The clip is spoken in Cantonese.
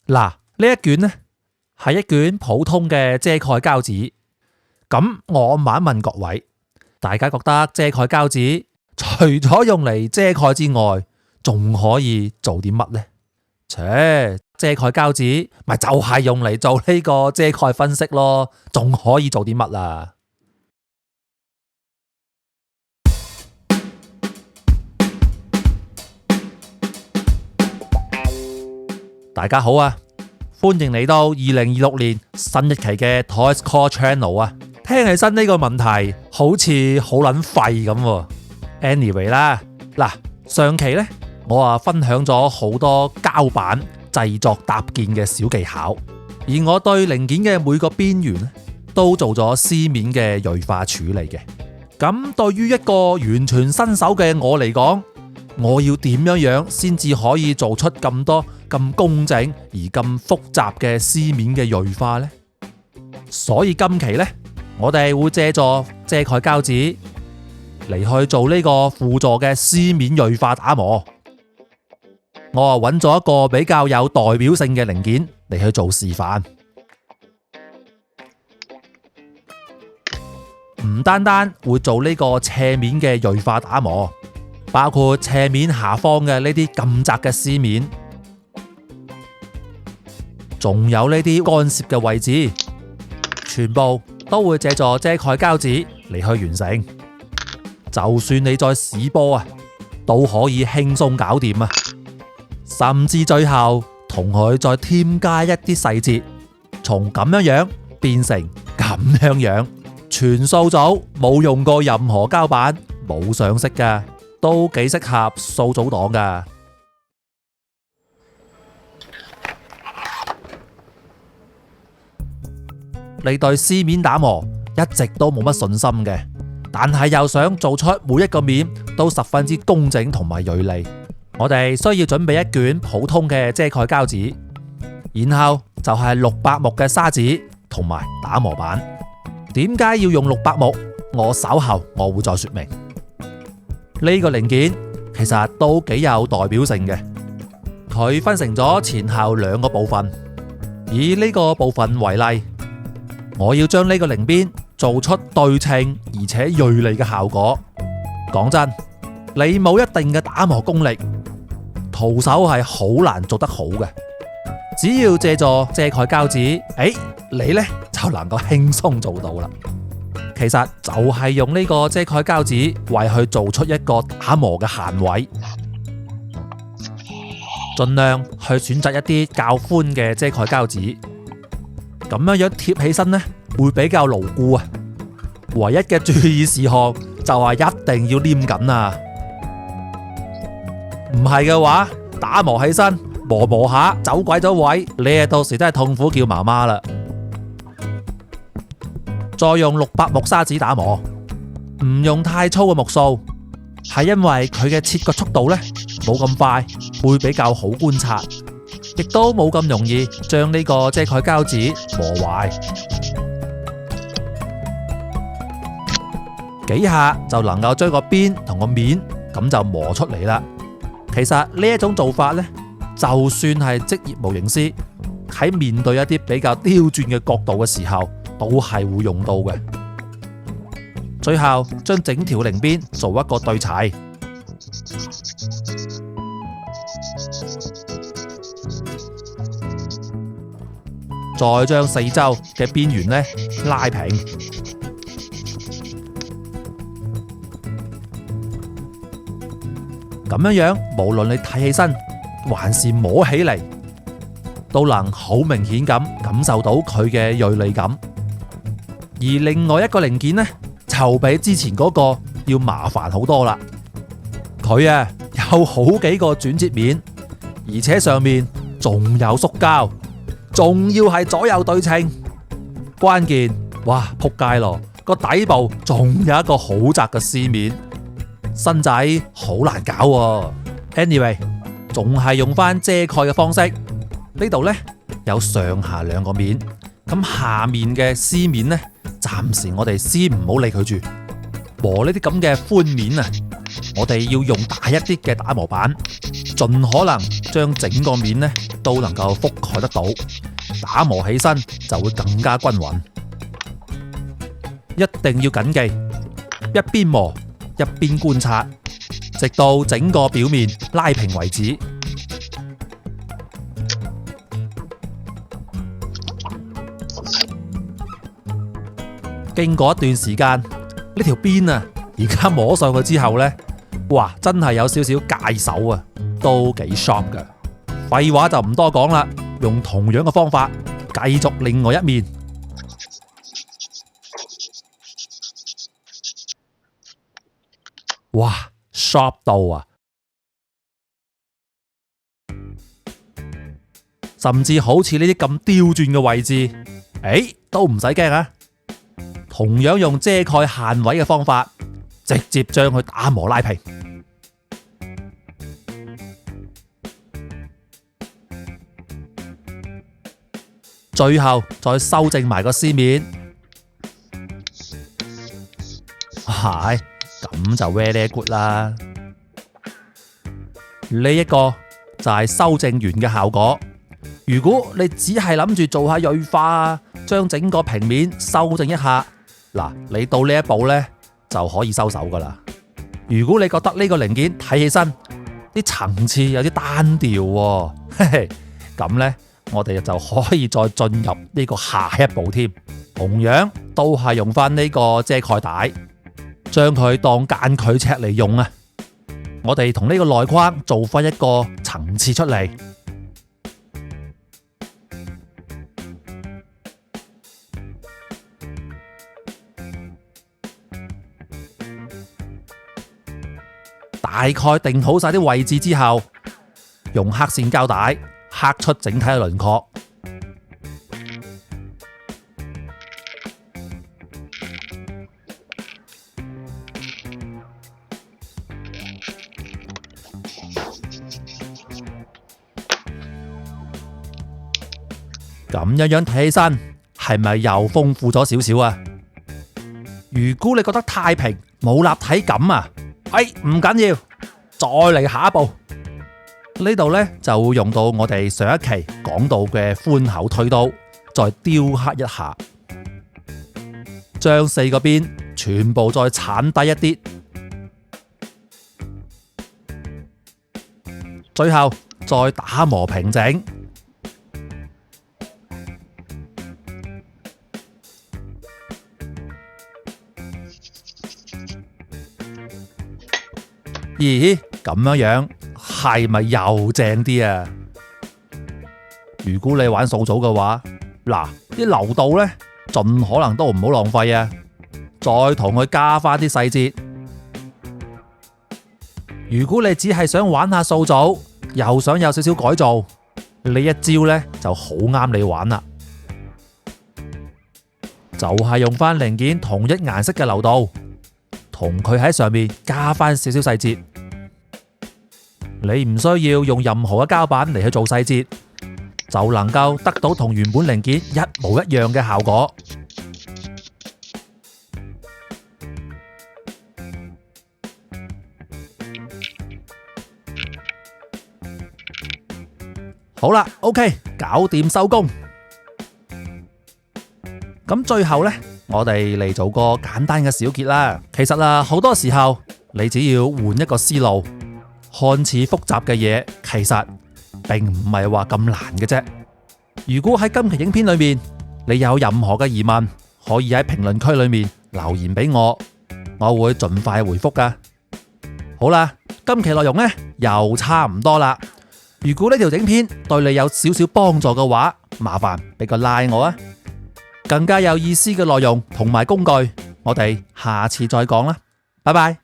嗱，呢一卷呢係一卷普通嘅遮蓋膠紙。咁我問一問各位，大家覺得遮蓋膠紙除咗用嚟遮蓋之外，仲可以做啲乜呢？遮蓋膠紙咪就係用嚟做呢個遮蓋分析咯，仲可以做啲乜啊？大家好啊，歡迎嚟到2026年新一期嘅 Toys Core Channel 啊！聽起身呢個問題好似好撚廢咁。Anyway 啦，嗱，上期呢我分享咗好多膠板製作搭建嘅小技巧，而我對零件嘅每個邊緣都做咗絲面嘅銳化處理嘅。咁對於一個完全新手嘅我嚟講，我要點樣先至可以做出咁多咁工整而咁複雜嘅絲面嘅銳化呢？所以今期呢，我哋會借助遮蓋膠紙嚟去做呢個輔助嘅絲面銳化打磨。我揾咗一個比較有代表性嘅零件嚟去做示範，唔單單會做呢個斜面嘅銳化打磨，包括斜面下方嘅呢啲咁窄嘅絲面，仲有呢啲干涉嘅位置，全部都會借助遮蓋膠紙嚟去完成。就算你再試波啊，都可以輕鬆搞掂啊！甚至最後同佢再添加一啲細節，從咁樣變成咁樣，全數組冇用過任何膠板，冇上色㗎，都幾適合數組黨㗎。你對絲面打磨一直都冇乜信心嘅，但係又想做出每一個面都十分之工整同埋銳利，我哋需要準備一卷普通嘅遮蓋膠紙，然後就係600目嘅砂紙同埋打磨板。點解要用600目？我稍後會再說明。呢個零件其實都幾有代表性嘅，佢分成咗前後兩個部分。以呢個部分為例，我要將呢個零邊做出對稱而且銳利嘅效果。講真，你冇一定嘅打磨功力，徒手係好難做得好嘅。只要借助遮蓋膠紙，你呢就能夠輕鬆做到啦。其實就係用呢個遮蓋膠紙為佢做出一個打磨嘅限位，盡量去選擇一啲較寬嘅遮蓋膠紙，咁樣貼起身呢會比較牢固啊。唯一嘅注意事項就係一定要黏緊啊，唔係嘅話打磨起身磨下走鬼咗位，你到時真係痛苦叫媽媽啦。再用600目砂紙打磨，唔用太粗嘅目數，係因為佢嘅切割速度呢冇咁快，會比較好觀察，亦都冇咁容易將呢個遮蓋膠紙磨壞。幾下就能夠將個邊同個面咁就磨出嚟啦。其實呢一種做法呢，就算係職業模型師喺面對一啲比較刁鑽嘅角度嘅時候，都係會用到嘅。最後將整條零邊做一個對齊，再將四周嘅邊緣呢拉平。咁樣無論你睇起身還是摸起嚟，都能好明顯咁感受到佢嘅銳利感。而另外一個零件呢，就比之前嗰個要麻煩好多啦。佢有好幾個轉接面，而且上面仲有塑膠，仲要係左右對稱。關鍵，哇，撲街咯！個底部仲有一個好窄嘅絲面。新仔好難搞喎。Anyway， 仲係用翻遮蓋嘅方式。呢度呢有上下兩個面，咁下面嘅絲面呢，暫時我哋先唔好理佢住。磨呢啲咁嘅寬面啊，我哋要用大一啲嘅打磨板，盡可能將整個面呢都能夠覆蓋得到，打磨起身就會更加均勻。一定要謹記，一邊磨一邊觀察，直到整個表面拉平為止。經過一段時間，呢條邊啊，而家摸上去之後呢，哇，真係有少少戒手啊，都幾 sharp 㗎。廢話就唔多講啦，用同樣嘅方法繼續另外一面。哇 ，sharp 到啊！甚至好似呢啲咁刁鑽嘅位置，都唔使驚啊！同樣用遮蓋限位嘅方法，直接將佢打磨拉平。最後再修正埋個絲面，係咁就 very good 啦。呢一個就係修正完嘅效果。如果你只係諗住做下銳化啊，將整個平面修正一下，嗱，你到呢一步呢就可以收手噶啦。如果你覺得呢個零件睇起身啲層次有啲單調，咁呢我哋就可以再進入呢個下一步添。同樣都係用翻呢個遮蓋帶，將佢當間距尺嚟用啊。我哋同呢個內框做翻一個層次出嚟。大概定好晒啲位置之後，用黑線膠帶刻出整體嘅輪廓。咁樣睇起身，係咪又豐富咗少少啊？如果你覺得太平冇立體感啊，唔緊要，再嚟下一步。呢度呢就會用到我哋上一期講到嘅寬口推刀，再雕刻一下，將四個邊全部再鏟低一啲，最後再打磨平整。咦，咁樣係咪又正啲啊？如果你玩素組嘅話，嗱，啲流度呢，盡可能都唔好浪費啊！再同佢加翻啲細節。如果你只係想玩下素組，又想有少少改造，呢一招呢就好啱你玩啦。就係用翻零件同一顏色嘅流度，同佢喺上面加翻少少細節。你唔需要用任何嘅膠板嚟去做細節，就能夠得到同原本零件一模一樣嘅效果。好啦，OK，搞掂收工。咁最後呢，我哋嚟做個簡單嘅小結啦。其實啊，好多時候你只要換一個思路，看似複雜嘅嘢，其實並唔係話咁難嘅啫。如果喺今期影片裏面你有任何嘅疑問，可以喺評論區裏面留言俾我，我會盡快回覆噶。好啦，今期內容呢又差唔多啦。如果呢條影片對你有少少幫助嘅話，麻煩俾個 like 我啊！更加有意思嘅內容同埋工具，我哋下次再講啦，拜拜。